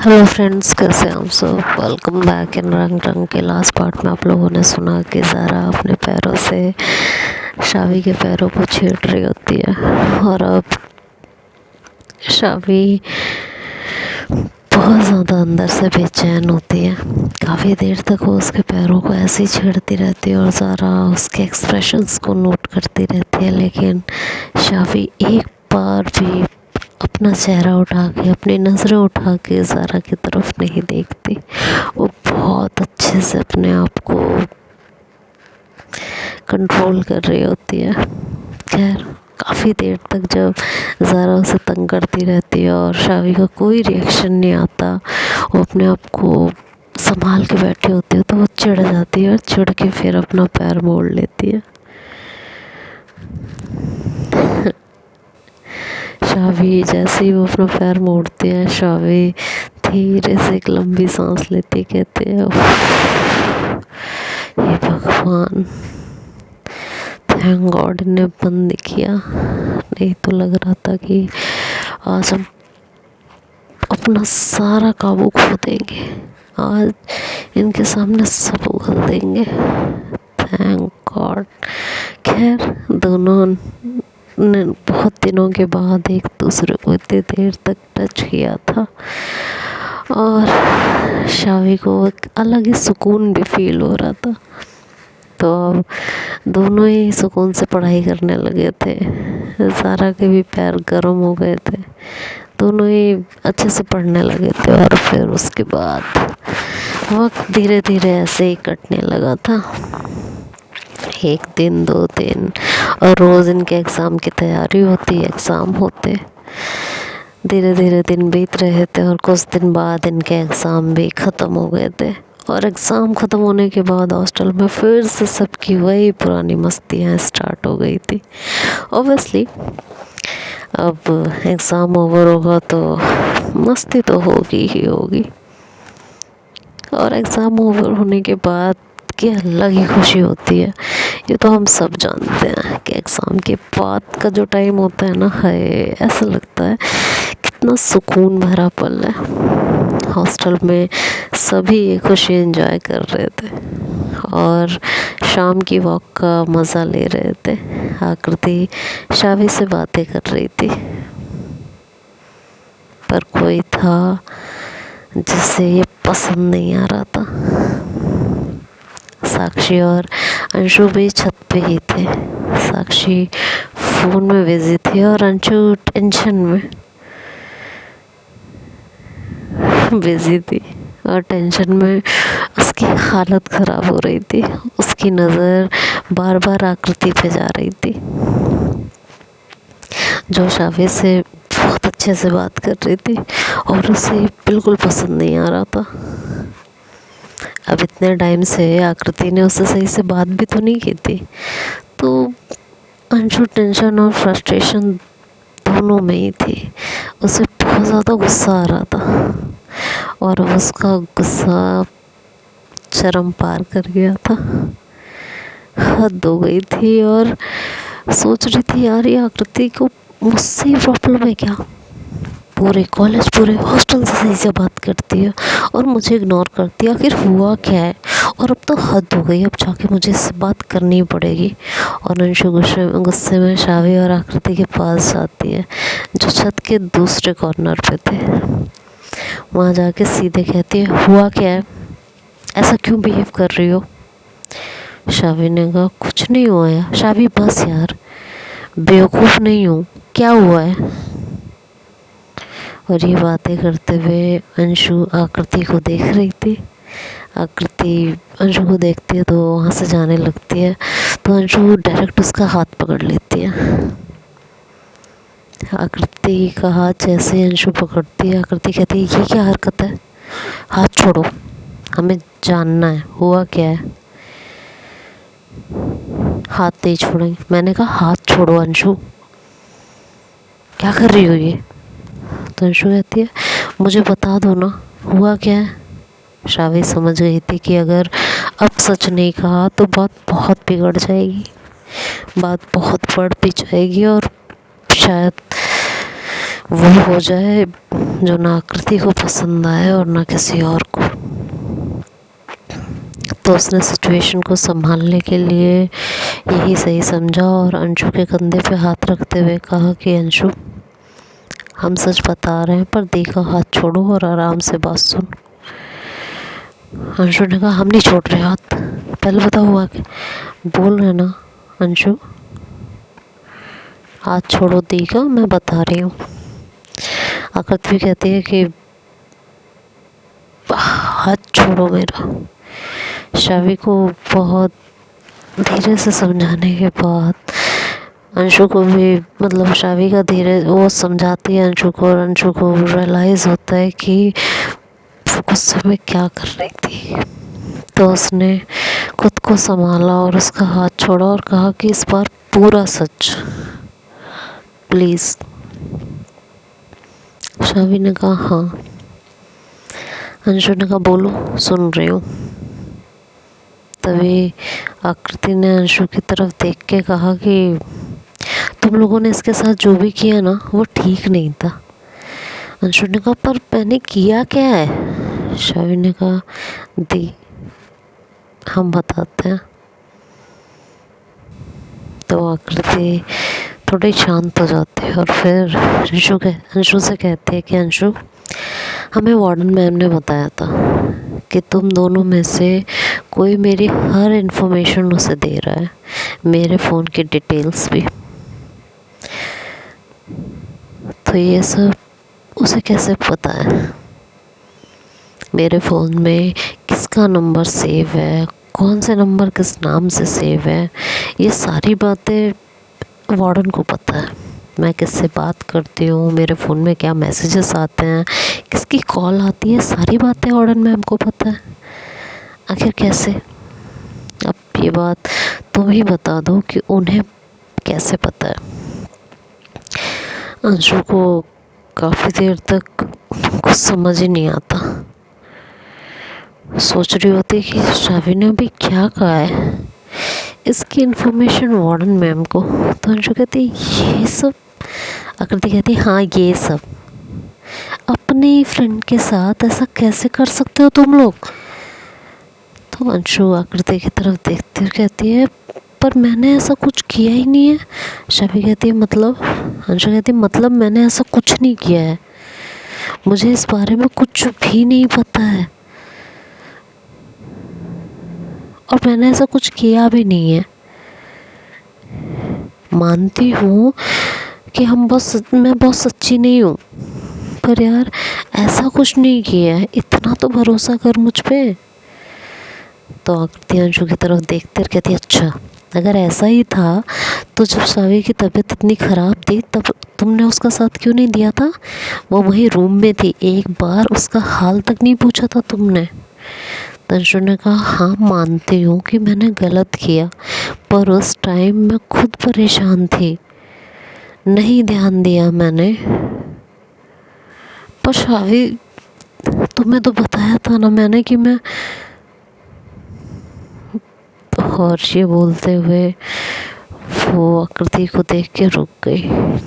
Hello friends, कैसे हम सब। वेलकम बैक इन रंग रंग के लास्ट पार्ट में आप लोगों ने सुना कि ज़ारा अपने पैरों से शावी के पैरों को छेड़ रही होती है और अब शावी बहुत ज़्यादा अंदर से बेचैन होती है। काफ़ी देर तक वो उसके पैरों को ऐसे ही छेड़ती रहती है और ज़ारा उसके एक्सप्रेशंस को नोट करती रहती है, लेकिन शावी एक बार भी अपना चेहरा उठा के, अपनी नज़रें उठा के ज़ारा की तरफ नहीं देखती। वो बहुत अच्छे से अपने आप को कंट्रोल कर रही होती है। खैर, काफ़ी देर तक जब ज़ारा उसे तंग करती रहती है और शावी का कोई रिएक्शन नहीं आता, वो अपने आप को संभाल के बैठी होती है, तो वो चिढ़ जाती है और चिढ़ के फिर अपना पैर मोड़ लेती है। शावी जैसे ही वो अपना पैर मोड़ती है, शावी धीरे से एक लंबी सांस लेती, कहते हैं हे भगवान, थैंक गॉड ने बंद किया, नहीं तो लग रहा था कि आज हम अपना सारा काबू खो देंगे, आज इनके सामने सब उगल देंगे। Thank God. खैर, दोनों ने बहुत दिनों के बाद एक दूसरे को इतनी देर तक टच किया था और शावी को एक अलग ही सुकून भी फील हो रहा था। तो अब दोनों ही सुकून से पढ़ाई करने लगे थे। ज़ारा के भी पैर गर्म हो गए थे, दोनों ही अच्छे से पढ़ने लगे थे और फिर उसके बाद वक्त धीरे धीरे ऐसे ही कटने लगा था। एक दिन, 2 दिन और रोज़ इनके एग्ज़ाम की तैयारी होती, एग्ज़ाम होते। धीरे धीरे दिन बीत रहे थे और कुछ दिन बाद इनके एग्ज़ाम भी ख़त्म हो गए थे। और एग्ज़ाम ख़त्म होने के बाद हॉस्टल में फिर से सबकी वही पुरानी मस्तियाँ स्टार्ट हो गई थी। ऑब्वियसली अब एग्ज़ाम ओवर होगा तो मस्ती तो होगी ही होगी, और एग्ज़ाम ओवर होने के बाद की अलग ही खुशी होती है। ये तो हम सब जानते हैं कि एग्ज़ाम के बाद का जो टाइम होता है ना, हाय, ऐसा लगता है कितना सुकून भरा पल है। हॉस्टल में सभी ये खुशी एंजॉय कर रहे थे और शाम की वॉक का मज़ा ले रहे थे। आकृति शावी से बातें कर रही थी, पर कोई था जिसे ये पसंद नहीं आ रहा था। साक्षी और अंशु भी छत पे ही थे। साक्षी फ़ोन में बिजी थी और अंशु टेंशन में बिजी थी और टेंशन में उसकी हालत ख़राब हो रही थी। उसकी नज़र बार बार आकृति पे जा रही थी, जो शावी से बहुत अच्छे से बात कर रही थी और उसे बिल्कुल पसंद नहीं आ रहा था। अब इतने टाइम से आकृति ने उससे सही से बात भी तो नहीं की थी, तो अंशु टेंशन और फ्रस्ट्रेशन दोनों में ही थी। उसे बहुत ज़्यादा गुस्सा आ रहा था और उसका गुस्सा चरम पार कर गया था, हद हो गई थी। और सोच रही थी, यार, ये आकृति को मुझसे ही प्रॉब्लम है क्या? पूरे कॉलेज, पूरे हॉस्टल से सही से बात करती है और मुझे इग्नोर करती है, आखिर हुआ क्या है? और अब तो हद हो गई, अब जाके मुझे इससे बात करनी पड़ेगी। और अंशु गुस्से में शावी और आकृति के पास जाती है, जो छत के दूसरे कॉर्नर पे थे। वहाँ जाके सीधे कहती है, हुआ क्या है, ऐसा क्यों बिहेव कर रही हो? शावी ने कहा, कुछ नहीं हुआ है। शावी, बस यार, बेवकूफ़ नहीं हूँ, क्या हुआ है? और ये बातें करते हुए अंशु आकृति को देख रही थी। आकृति अंशु को देखती है तो वहाँ से जाने लगती है, तो अंशु डायरेक्ट उसका हाथ पकड़ लेती है। आकृति का हाथ जैसे अंशु पकड़ती है, आकृति कहती है, ये क्या हरकत है? हाथ छोड़ो, हमें जानना है हुआ क्या है। हाथ नहीं छोड़ेंगे। मैंने कहा हाथ छोड़ो अंशु, क्या कर रही हो ये? तो अंशु कहती है, मुझे बता दो ना, हुआ क्या है? शावी समझ गई थी कि अगर अब सच नहीं कहा तो बात बहुत बिगड़ जाएगी, बात बहुत बढ़ भी जाएगी और शायद वो हो जाए जो ना आकृति को पसंद आए और ना किसी और को। तो उसने सिचुएशन को संभालने के लिए यही सही समझा और अंशु के कंधे पे हाथ रखते हुए कहा कि अंशु, हम सच बता रहे हैं, पर दी का हाथ छोड़ो और आराम से बात सुन। अंशु ने कहा, हम नहीं छोड़ रहे हाथ, पहले बताओ हुआ क्या। बोल रहे ना अंशु, हाथ छोड़ो दी का, मैं बता रही हूँ। आकृति भी कहती है कि हाथ छोड़ो मेरा। शावी को बहुत धीरे से समझाने के बाद अंशु को भी, मतलब शावी का धीरे वो समझाती है अंशु को, और अंशु को रियलाइज़ होता है कि वो गुस्से में क्या कर रही थी। तो उसने खुद को संभाला और उसका हाथ छोड़ा और कहा कि इस बार पूरा सच प्लीज़। शावी ने कहा हाँ। अंशु ने कहा बोलो, सुन रही हूँ। तभी आकृति ने अंशु की तरफ देख के कहा कि तुम लोगों ने इसके साथ जो भी किया ना वो ठीक नहीं था। अंशु ने कहा पर मैंने किया क्या है। शावी ने कहा दी हम बताते हैं। तो आकृति थोड़ी शांत हो जाती है और फिर अंशु से कहती है कि अंशु, हमें वार्डन मैम ने बताया था कि तुम दोनों में से कोई मेरी हर इन्फॉर्मेशन उसे दे रहा है, मेरे फ़ोन की डिटेल्स भी। तो ये सब उसे कैसे पता है, मेरे फ़ोन में किसका नंबर सेव है, कौन से नंबर किस नाम से सेव है, ये सारी बातें वार्डन को पता है। मैं किससे बात करती हूँ, मेरे फ़ोन में क्या मैसेजेस आते हैं, किसकी कॉल आती है, सारी बातें वार्डन मैम को पता है। आखिर कैसे? अब ये बात तुम ही बता दो कि उन्हें कैसे पता है। अंशु को काफ़ी देर तक कुछ समझ ही नहीं आता। सोच रही होती कि शावी ने अभी क्या कहा है, इसकी इन्फॉर्मेशन वार्डन मैम को। तो अंशु कहती ये सब, आकृति कहती हाँ ये सब। अपनी फ्रेंड के साथ ऐसा कैसे कर सकते हो तुम लोग। तो अंशु आकृति की तरफ देखती हुई कहती है पर मैंने ऐसा कुछ किया ही नहीं है। शावी कहती है मतलब। अंशु कहती है मतलब मैंने ऐसा कुछ नहीं किया है, मुझे इस बारे में कुछ भी नहीं पता है और मैंने ऐसा कुछ किया भी नहीं है। मानती हूँ कि मैं बहुत सच्ची नहीं हूँ, पर यार ऐसा कुछ नहीं किया है, इतना तो भरोसा कर मुझ पे। तो आकृति अंशु की तरफ देखते कहती अच्छा अगर ऐसा ही था तो जब शावी की तबीयत इतनी ख़राब थी तब तुमने उसका साथ क्यों नहीं दिया था। वो वही रूम में थी, एक बार उसका हाल तक नहीं पूछा था तुमने। अंशु ने कहा हाँ मानती हूँ कि मैंने गलत किया, पर उस टाइम मैं खुद परेशान थी, नहीं ध्यान दिया मैंने। पर शावी तुम्हें तो बताया था ना मैंने कि मैं। और ये बोलते हुए वो आकृति को देख के रुक गई।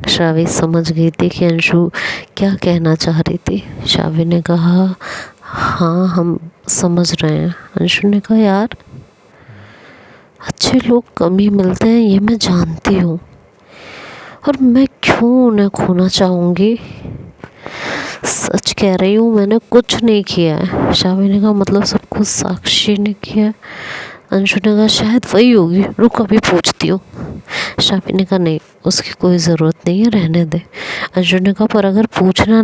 शावी समझ गई थी कि अंशु क्या कहना चाह रही थी। शावी ने कहा हाँ हम समझ रहे हैं। अंशु ने कहा यार अच्छे लोग कम ही मिलते हैं, ये मैं जानती हूँ, और मैं क्यों उन्हें खोना चाहूँगी। सच कह रही हूँ मैंने कुछ नहीं किया है। शावी ने कहा मतलब सब कुछ साक्षी ने किया है। अंशु ने कहा शायद वही होगी, रुक अभी पूछती हूँ। शावी ने कहा नहीं उसकी कोई ज़रूरत नहीं है, रहने दे। अंशु ने कहा पर अगर पूछा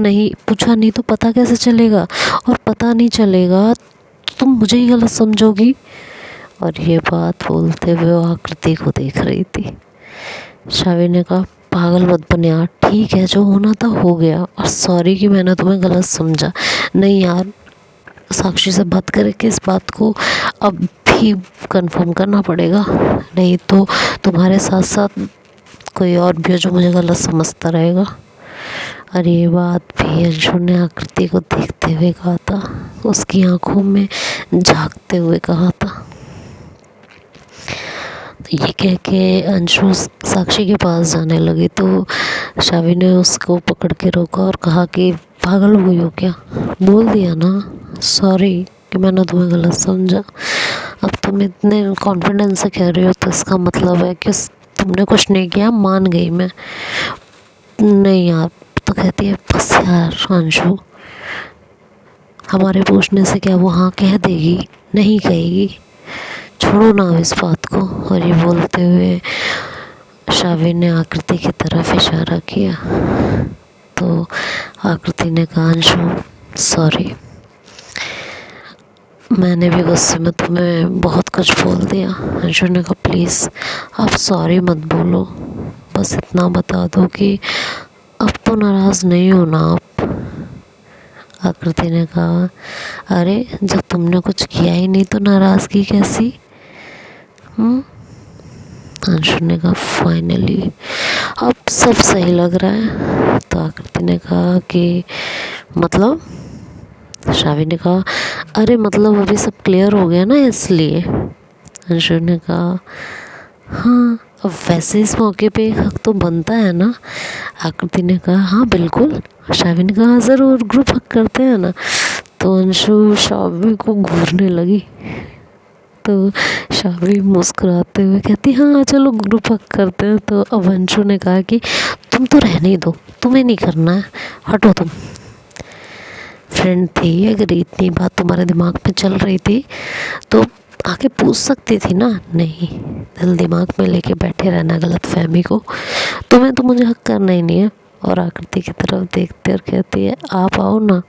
नहीं तो पता कैसे चलेगा, और पता नहीं चलेगा तो तुम मुझे ही गलत समझोगी। और ये बात बोलते हुए वो आकृति को देख रही थी। शावी ने कहा पागल मत बन यार, ठीक है जो होना था हो गया, और सॉरी कि मैंने तुम्हें गलत समझा। नहीं यार साक्षी से बात करके इस बात को अब भी कंफर्म करना पड़ेगा, नहीं तो तुम्हारे साथ साथ कोई और भी हो जो मुझे गलत समझता रहेगा। और ये बात भी अंशु ने आकृति को देखते हुए कहा था, उसकी आंखों में झांकते हुए कहा था। ये कह के अंशु साक्षी के पास जाने लगी तो शावी ने उसको पकड़ के रोका और कहा कि पागल हुई हो क्या, बोल दिया ना, सॉरी कि मैंने तुम्हें गलत समझा। अब तुम इतने कॉन्फिडेंस से कह रही हो तो इसका मतलब है कि तुमने कुछ नहीं किया, मान गई मैं। नहीं यार, तो कहती है बस यार अंशु, हमारे पूछने से क्या वो हाँ कह देगी, नहीं कहेगी, छोड़ो ना इस बात को। और ये बोलते हुए शावी ने आकृति की तरफ इशारा किया तो आकृति ने कहा अंशु सॉरी, मैंने भी गुस्से में तुम्हें बहुत कुछ बोल दिया। अंशु ने कहा प्लीज़ आप सॉरी मत बोलो, बस इतना बता दो कि अब तो नाराज़ नहीं हो ना आप। आकृति ने कहा अरे जब तुमने कुछ किया ही नहीं तो नाराज़गी कैसी। अंशु ने कहा फाइनली अब सब सही लग रहा है। तो आकृति ने कहा कि मतलब, शावी ने कहा अरे मतलब अभी सब क्लियर हो गया ना इसलिए। अंशु ने कहा हाँ, अब वैसे इस मौके पे एक हक तो बनता है ना। आकृति ने कहा हाँ बिल्कुल। शावी ने कहा हाँ ज़रूर, ग्रुप हक करते हैं ना। तो अंशु शावी को घूरने लगी तो शावी मुस्कुराते हुए कहती हाँ चलो ग्रुप हक करते हैं। तो अब अंशु ने कहा कि तुम तो रहने ही दो, तुम्हें नहीं करना है, हटो तुम। फ्रेंड थी, अगर इतनी बात तुम्हारे दिमाग में चल रही थी तो आके पूछ सकती थी ना। नहीं, दिल दिमाग में लेके बैठे रहना गलत फहमी को, तुम्हें तो मुझे हक करना ही नहीं है। और आकृति की तरफ देखते और कहती है आप आओ ना।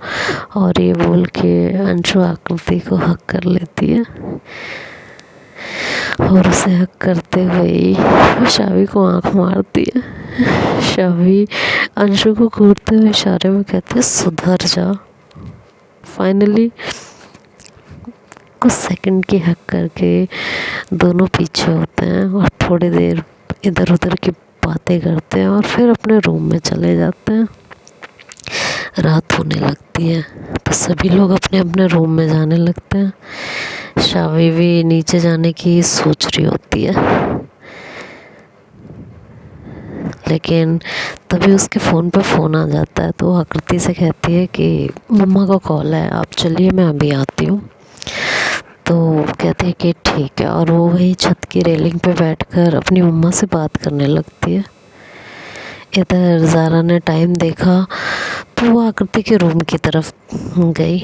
और ये बोल के अंशु आकृति को हक कर लेती है और उसे हक करते हुए शावी को आंख मारती है। शावी अंशु को घूरते हुए इशारे में कहती है सुधर जा। फाइनली कुछ सेकंड की हक करके दोनों पीछे होते हैं और थोड़ी देर इधर उधर की बातें करते हैं और फिर अपने रूम में चले जाते हैं। रात होने लगती है तो सभी लोग अपने अपने रूम में जाने लगते हैं। शावी भी नीचे जाने की सोच रही होती है, लेकिन तभी उसके फ़ोन पे फ़ोन आ जाता है तो आकृति से कहती है कि मम्मा का कॉल है, आप चलिए मैं अभी आती हूँ। तो कहती है कि ठीक है, और वो वही छत की रेलिंग पे बैठकर अपनी मम्मा से बात करने लगती है। इधर ज़ारा ने टाइम देखा तो वो आकृति के रूम की तरफ गई।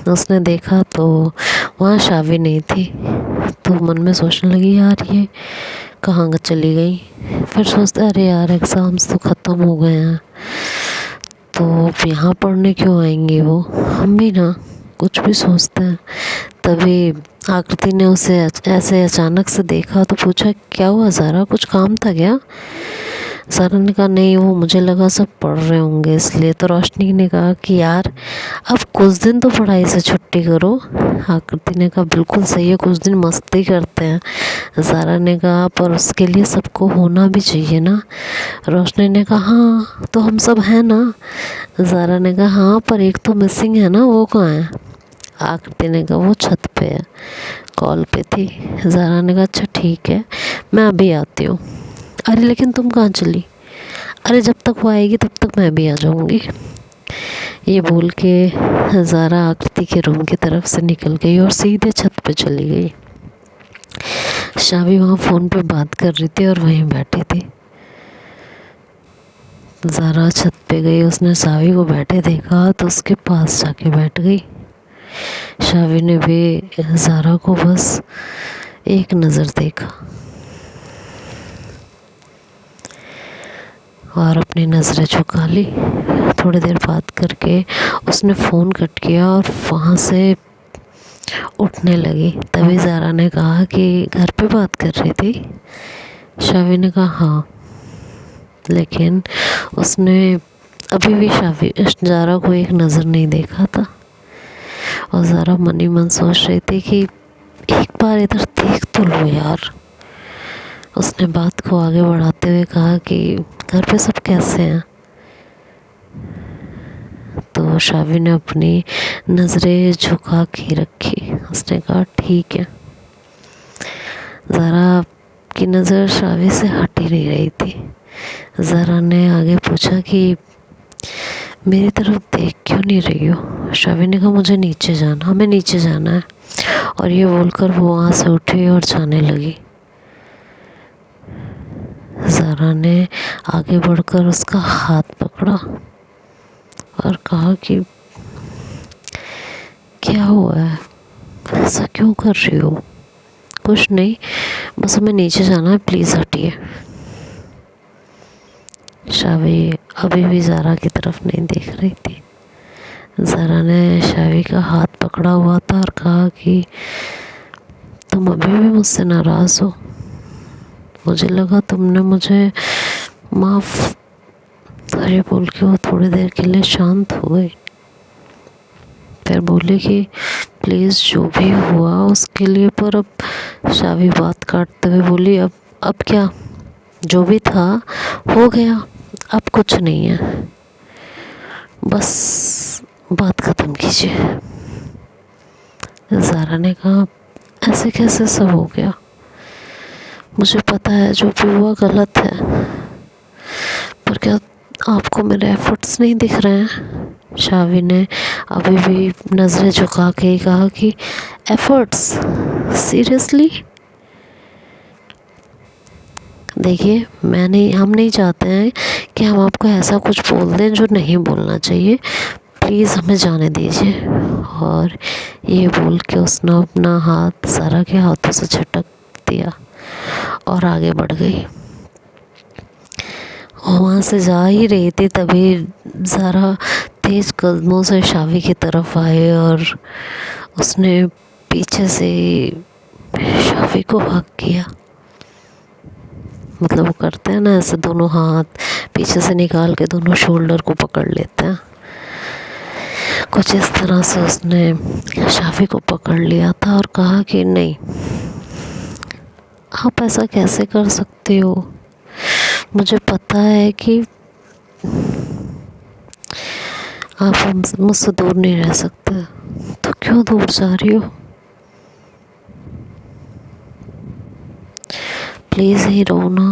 उसने देखा तो वहाँ शावी नहीं थी तो मन में सोचने लगी यार ये कहाँ चली गई। फिर सोचते अरे यार एग्ज़ाम्स तो ख़त्म हो गए हैं तो अब यहाँ पढ़ने क्यों आएंगी वो, हम भी ना कुछ भी सोचते हैं। तभी आकृति ने उसे ऐसे अचानक से देखा तो पूछा क्या हुआ ज़ारा, कुछ काम था क्या। ज़ारा ने कहा नहीं, वो मुझे लगा सब पढ़ रहे होंगे इसलिए। तो रोशनी ने कहा कि यार अब कुछ दिन तो पढ़ाई से छुट्टी करो। आकृति ने कहा बिल्कुल सही है, कुछ दिन मस्ती करते हैं। ज़ारा ने कहा पर उसके लिए सबको होना भी चाहिए ना। रोशनी ने कहा हाँ तो हम सब हैं ना। ज़ारा ने कहा हाँ पर एक तो मिसिंग है ना, वो कहाँ है। आकृति ने कहा वो छत पे है, कॉल पे थी। ज़ारा ने कहा अच्छा ठीक है मैं अभी आती हूँ। अरे लेकिन तुम कहाँ चली। अरे जब तक वो आएगी तब तक मैं भी आ जाऊँगी। ये बोल के ज़ारा आकृति के रूम की तरफ से निकल गई और सीधे छत पे चली गई। शावी वहाँ फ़ोन पे बात कर रही थी और वहीं बैठी थी। ज़ारा छत पे गई, उसने शावी को बैठे देखा तो उसके पास जाके बैठ गई। शावी ने भी ज़ारा को बस एक नज़र देखा और अपनी नज़रें झुका ली। थोड़ी देर बात करके उसने फ़ोन कट किया और वहाँ से उठने लगी। तभी ज़ारा ने कहा कि घर पे बात कर रही थी। शावी ने कहा हाँ, लेकिन उसने अभी भी ज़ारा को एक नज़र नहीं देखा था और ज़ारा मन ही मन सोच रही थी कि एक बार इधर देख तो लो यार। उसने बात को आगे बढ़ाते हुए कहा कि घर पे सब कैसे हैं। तो शावी ने अपनी नज़रें झुका के रखी। उसने कहा ठीक है। ज़ारा की नज़र शावी से हट ही नहीं रही थी। ज़ारा ने आगे पूछा कि मेरी तरफ देख क्यों नहीं रही हो? शावी ने कहा मुझे नीचे जाना, हमें नीचे जाना है। और ये बोलकर वो वहाँ से उठी और जाने लगी। ज़ारा ने आगे बढ़कर उसका हाथ पकड़ा और कहा कि क्या हुआ है, ऐसा क्यों कर रही हो? कुछ नहीं, बस हमें नीचे जाना है, प्लीज़ हटिए। शावी अभी भी ज़ारा की तरफ नहीं देख रही थी। ज़ारा ने शावी का हाथ पकड़ा हुआ था और कहा कि तुम अभी भी मुझसे नाराज़ हो? मुझे लगा तुमने मुझे माफ़। अरे बोल के वो थोड़ी देर के लिए शांत हो गई। फिर बोली कि प्लीज़ जो भी हुआ उसके लिए, पर अब शावी बात काटते हुए बोली अब क्या, जो भी था हो गया, अब कुछ नहीं है, बस बात ख़त्म कीजिए। ज़ारा ने कहा ऐसे कैसे सब हो गया? मुझे पता है जो भी हुआ गलत है, पर क्या आपको मेरे एफर्ट्स नहीं दिख रहे हैं? शावी ने अभी भी नज़रें झुका के ही कहा कि एफर्ट्स? सीरियसली? देखिए हम नहीं चाहते हैं कि हम आपको ऐसा कुछ बोल दें जो नहीं बोलना चाहिए, प्लीज़ हमें जाने दीजिए। और ये बोल के उसने अपना हाथ ज़ारा के हाथों से झटक दिया और आगे बढ़ गई। और वहाँ से जा ही रही थी तभी ज़ारा तेज़ कदमों से शावी की तरफ आए और उसने पीछे से शावी को हक किया। मतलब वो करते हैं ना ऐसे, दोनों हाथ पीछे से निकाल के दोनों शोल्डर को पकड़ लेते हैं, कुछ इस तरह से उसने शावी को पकड़ लिया था और कहा कि नहीं, आप ऐसा कैसे कर सकते हो? मुझे पता है कि आप मुझसे दूर नहीं रह सकते, तो क्यों दूर जा रही हो? प्लीज़ ही रहो ना,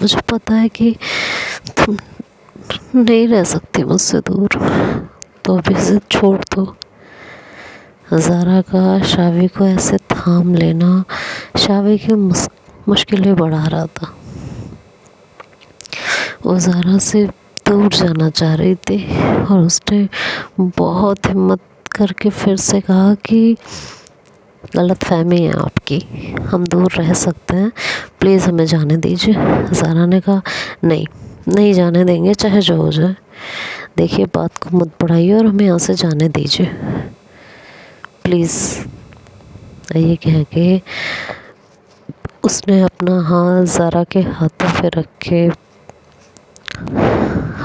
मुझे पता है कि तुम नहीं रह सकती मुझसे दूर, तो अभी से छोड़ दो। ज़ारा का शावी को ऐसे थाम लेना शावी की मुश्किलें बढ़ा रहा था। वो ज़ारा से दूर जाना चाह रही थी और उसने बहुत हिम्मत करके फिर से कहा कि गलतफहमी है आपकी, हम दूर रह सकते हैं, प्लीज़ हमें जाने दीजिए। ज़ारा ने कहा नहीं जाने देंगे, चाहे जो हो जाए। देखिए बात को मत बढ़ाइए और हमें यहाँ से जाने दीजिए प्लीज़। ये कह के उसने अपना हाथ ज़ारा के हाथों पे रख के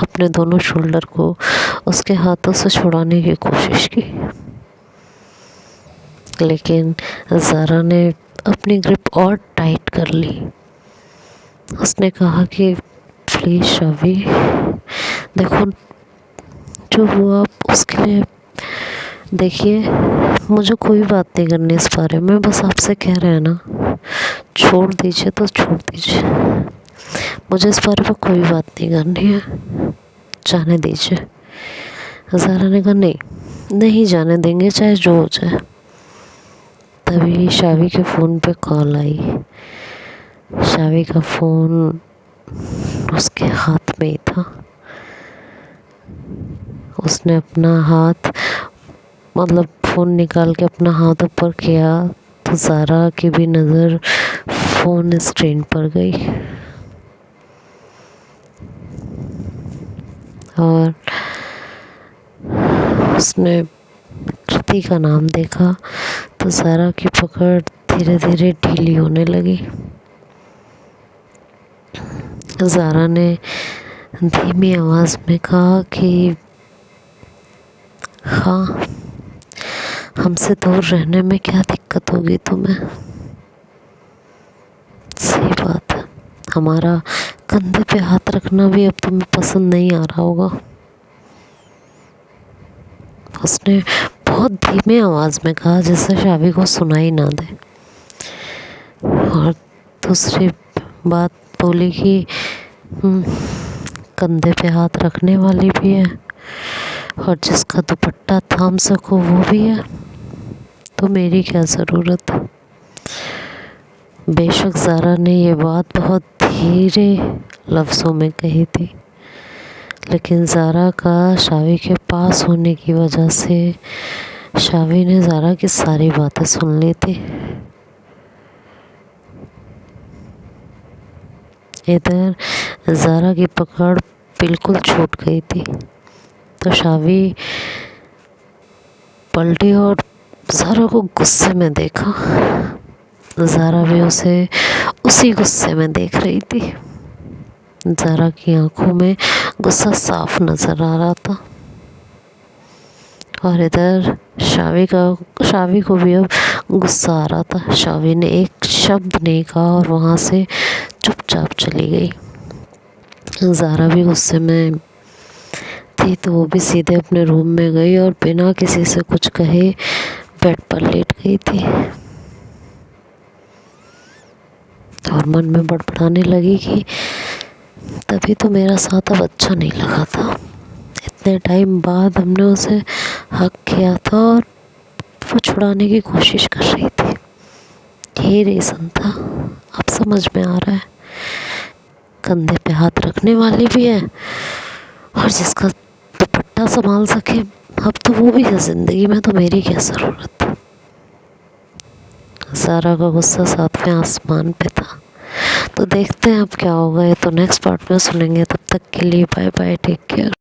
अपने दोनों शोल्डर को उसके हाथों से छुड़ाने की कोशिश की, लेकिन ज़ारा ने अपनी ग्रिप और टाइट कर ली। उसने कहा कि प्लीज़ शावी, देखो जो हुआ उसके लिए, देखिए मुझे कोई बात नहीं करनी इस बारे में, बस आपसे कह रहे हैं ना, छोड़ दीजिए तो छोड़ दीजिए, मुझे इस बारे में कोई बात नहीं करनी है, जाने दीजिए। ज़ारा ने कहा नहीं जाने देंगे, चाहे जो हो जाए। तभी शावी के फ़ोन पे कॉल आई। शावी का फ़ोन उसके हाथ में ही था। उसने अपना हाथ, मतलब फ़ोन निकाल के अपना हाथ ऊपर किया तो ज़ारा की भी नज़र फ़ोन स्क्रीन पर गई और उसने कृति का नाम देखा तो ज़ारा की पकड़ धीरे धीरे ढीली होने लगी। ज़ारा ने धीमी आवाज़ में कहा कि हाँ, हमसे दूर रहने में क्या दिक्कत होगी तुम्हें? सही बात है, हमारा कंधे पे हाथ रखना भी अब तुम्हें पसंद नहीं आ रहा होगा। उसने बहुत धीमे आवाज़ में कहा जिससे शावी को सुनाई ना दे। और दूसरी बात बोली कि कंधे पे हाथ रखने वाली भी है और जिसका दुपट्टा थाम सको वो भी है, तो मेरी क्या ज़रूरत है। बेशक ज़ारा ने ये बात बहुत धीरे लफ्ज़ों में कही थी, लेकिन ज़ारा का शावी के पास होने की वजह से शावी ने ज़ारा की सारी बातें सुन ली थी। इधर ज़ारा की पकड़ बिल्कुल छूट गई थी, तो शावी पलटी और ज़ारा को गुस्से में देखा। ज़ारा भी उसे उसी गुस्से में देख रही थी। ज़ारा की आंखों में गुस्सा साफ नज़र आ रहा था और इधर शावी को भी अब गुस्सा आ रहा था। शावी ने एक शब्द नहीं कहा और वहाँ से चुपचाप चली गई। ज़ारा भी गुस्से में थी, तो वो भी सीधे अपने रूम में गई और बिना किसी से कुछ कहे बेड पर लेट गई थी और मन में बड़बड़ाने लगी कि तभी तो मेरा साथ अब अच्छा नहीं लगा था। इतने टाइम बाद हमने उसे हक किया था और वो छुड़ाने की कोशिश कर रही थी। यही रीज़न था, अब समझ में आ रहा है। कंधे पे हाथ रखने वाली भी है और जिसका दुपट्टा संभाल सके अब तो वो भी है ज़िंदगी में, तो मेरी क्या ज़रूरत है। ज़ारा का गुस्सा सातवें आसमान पे था। तो देखते हैं अब क्या होगा, ये तो नेक्स्ट पार्ट में सुनेंगे। तब तक के लिए बाय बाय, टेक केयर।